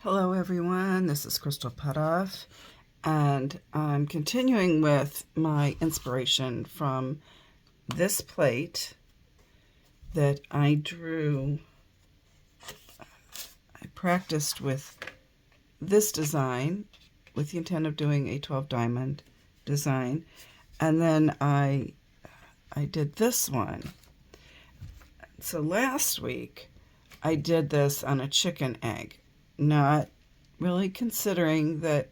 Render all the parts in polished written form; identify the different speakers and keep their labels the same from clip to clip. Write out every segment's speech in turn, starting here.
Speaker 1: Hello everyone, this is Crystal Putoff, and I'm continuing with my inspiration from this plate that I drew. I practiced with this design with the intent of doing a 12 diamond design, and then I did this one. So last week I did this on a chicken egg, not really considering that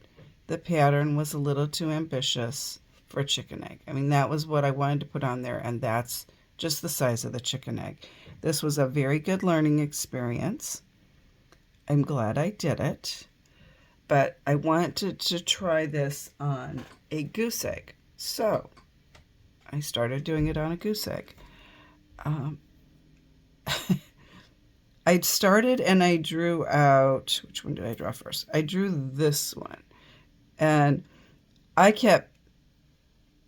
Speaker 1: the pattern was a little too ambitious for a chicken egg. I mean, that was what I wanted to put on there, and that's just the size of the chicken egg. This was a very good learning experience. I'm glad I did it, but I wanted to try this on a goose egg. So I started doing it on a goose egg. I started and I drew out, which one did I draw first? I drew this one, and I kept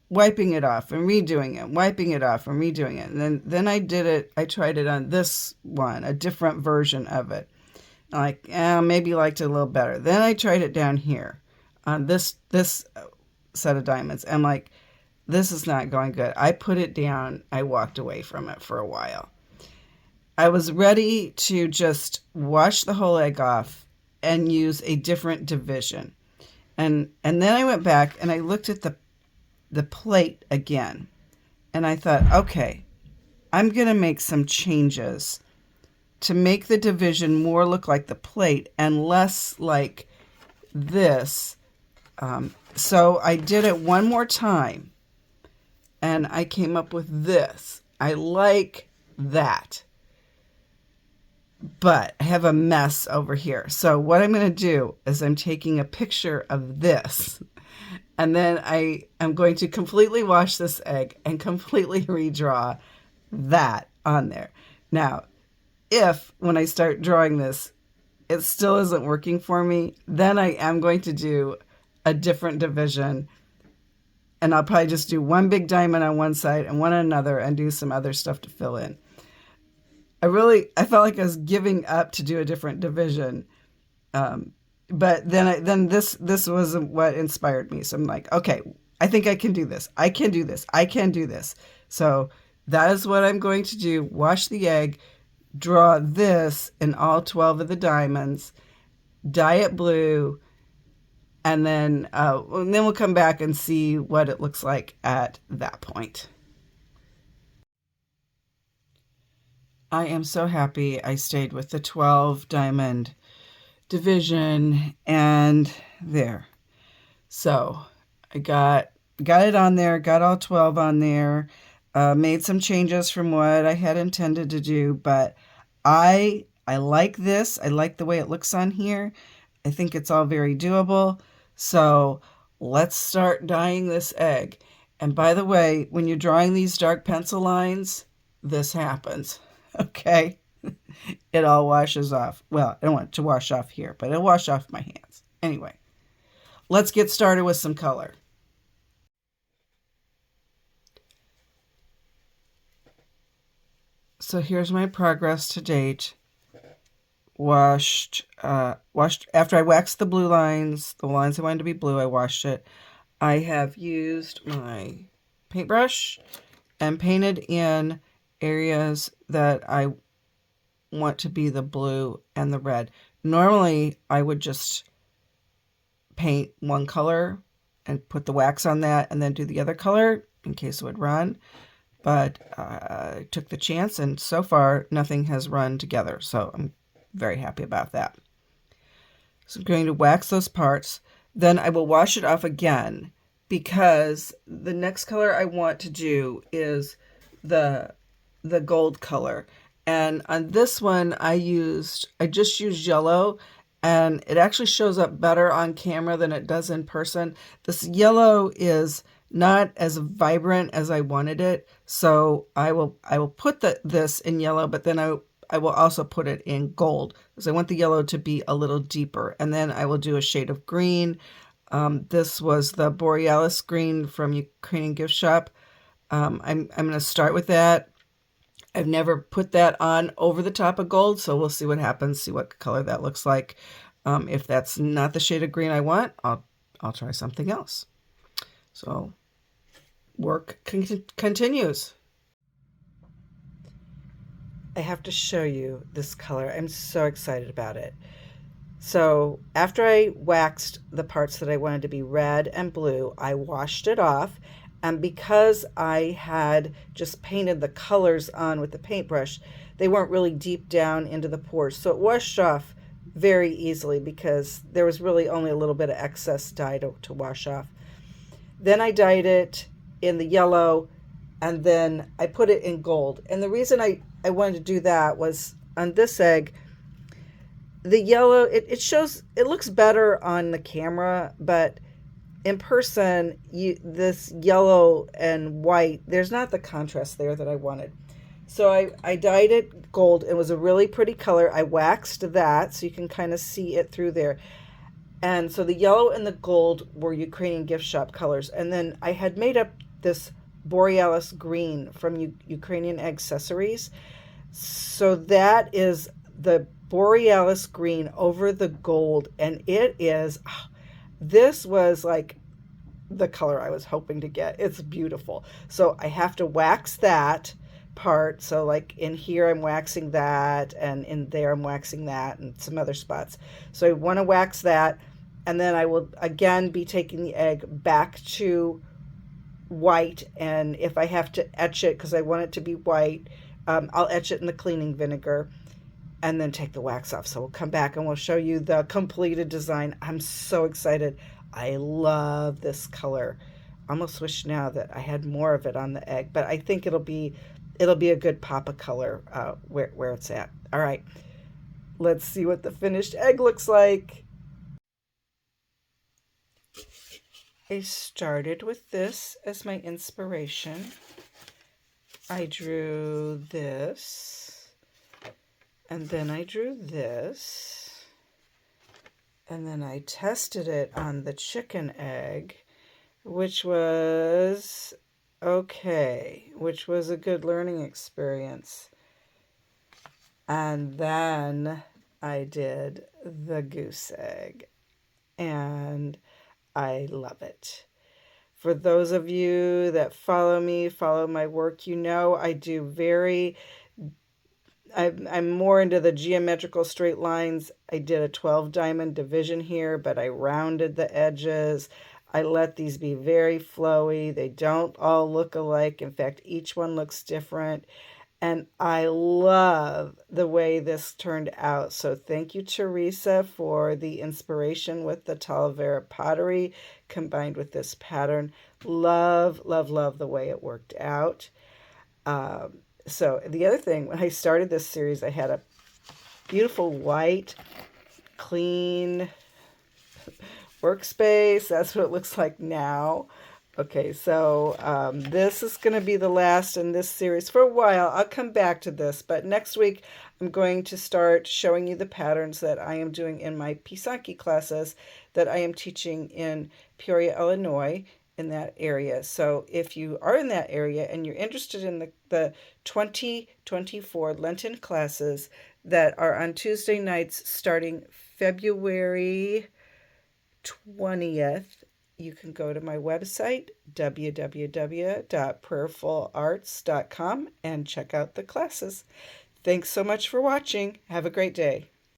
Speaker 1: wiping it off and redoing it, wiping it off and redoing it. And then I did it, I tried it on this one, a different version of it. Like, maybe liked it a little better. Then I tried it down here on this set of diamonds. I'm like, this is not going good. I put it down. I walked away from it for a while. I was ready to just wash the whole egg off and use a different division. And then I went back and I looked at the plate again. And I thought, okay, I'm going to make some changes to make the division more look like the plate and less like this. So I did it one more time and I came up with this. I like that. But I have a mess over here. So what I'm going to do is I'm taking a picture of this, and then I am going to completely wash this egg and completely redraw that on there. Now, if when I start drawing this, it still isn't working for me, then I am going to do a different division, and I'll probably just do one big diamond on one side and one on another and do some other stuff to fill in. I felt like I was giving up to do a different division. But then this wasn't what inspired me. So I'm like, okay, I think I can do this. I can do this. I can do this. So that is what I'm going to do. Wash the egg, draw this in all 12 of the diamonds, dye it blue, and then we'll come back and see what it looks like at that point. I am so happy I stayed with the 12 diamond division, and there. So I got it on there, got all 12 on there, made some changes from what I had intended to do, but I like this. I like the way it looks on here. I think it's all very doable. So let's start dyeing this egg. And by the way, when you're drawing these dark pencil lines, this happens. Okay, it all washes off. Well, I don't want it to wash off here, but it'll wash off my hands. Anyway, let's get started with some color. So here's my progress to date. Washed after I waxed the blue lines, the lines I wanted to be blue, I washed it. I have used my paintbrush and painted in areas that I want to be the blue and the red. Normally, I would just paint one color and put the wax on that and then do the other color in case it would run. But I took the chance, and so far, nothing has run together. So I'm very happy about that. So I'm going to wax those parts. Then I will wash it off again because the next color I want to do is the gold color. And on this one, I just used yellow, and it actually shows up better on camera than it does in person. This yellow is not as vibrant as I wanted it, so I will put this in yellow, but then I will also put it in gold because I want the yellow to be a little deeper. And then I will do a shade of green. This was the Borealis green from Ukrainian Gift Shop. I'm going to start with that. I've never put that on over the top of gold, so we'll see what happens, see what color that looks like. If that's not the shade of green I want, I'll try something else. So work continues. I have to show you this color. I'm so excited about it. So after I waxed the parts that I wanted to be red and blue, I washed it off. And because I had just painted the colors on with the paintbrush, they weren't really deep down into the pores. So it washed off very easily because there was really only a little bit of excess dye to wash off. Then I dyed it in the yellow, and then I put it in gold. And the reason I wanted to do that was on this egg, the yellow, it looks better on the camera, but in person, this yellow and white, there's not the contrast there that I wanted. So I dyed it gold. It was a really pretty color. I waxed that so you can kind of see it through there. And so the yellow and the gold were Ukrainian Gift Shop colors. And then I had made up this Borealis green from Ukrainian Eggcessories. So that is the Borealis green over the gold. And it is, this was like the color I was hoping to get. It's beautiful. So I have to wax that part. So like in here I'm waxing that, and in there I'm waxing that, and some other spots. So I want to wax that, and then I will again be taking the egg back to white, and if I have to etch it because I want it to be white, I'll etch it in the cleaning vinegar and then take the wax off. So we'll come back and we'll show you the completed design. I'm so excited. I love this color. I almost wish now that I had more of it on the egg, but I think it'll be a good pop of color where it's at. All right, let's see what the finished egg looks like. I started with this as my inspiration. I drew this, and then I drew this, and then I tested it on the chicken egg, which was okay, which was a good learning experience. And then I did the goose egg, and I love it. For those of you that follow me, follow my work, you know I do I'm more into the geometrical straight lines. I did a 12 diamond division here, but I rounded the edges. I let these be very flowy. They don't all look alike. In fact, each one looks different. And I love the way this turned out. So thank you, Teresa, for the inspiration with the Talavera pottery combined with this pattern. Love, love, love the way it worked out. So the other thing, when I started this series, I had a beautiful white, clean workspace. That's what it looks like now. Okay, so this is going to be the last in this series for a while. I'll come back to this, but next week I'm going to start showing you the patterns that I am doing in my Pysanky classes that I am teaching in Peoria, Illinois, in that area. So if you are in that area and you're interested in the 2024 Lenten classes that are on Tuesday nights starting February 20th, you can go to my website, www.prayerfularts.com, and check out the classes. Thanks so much for watching. Have a great day.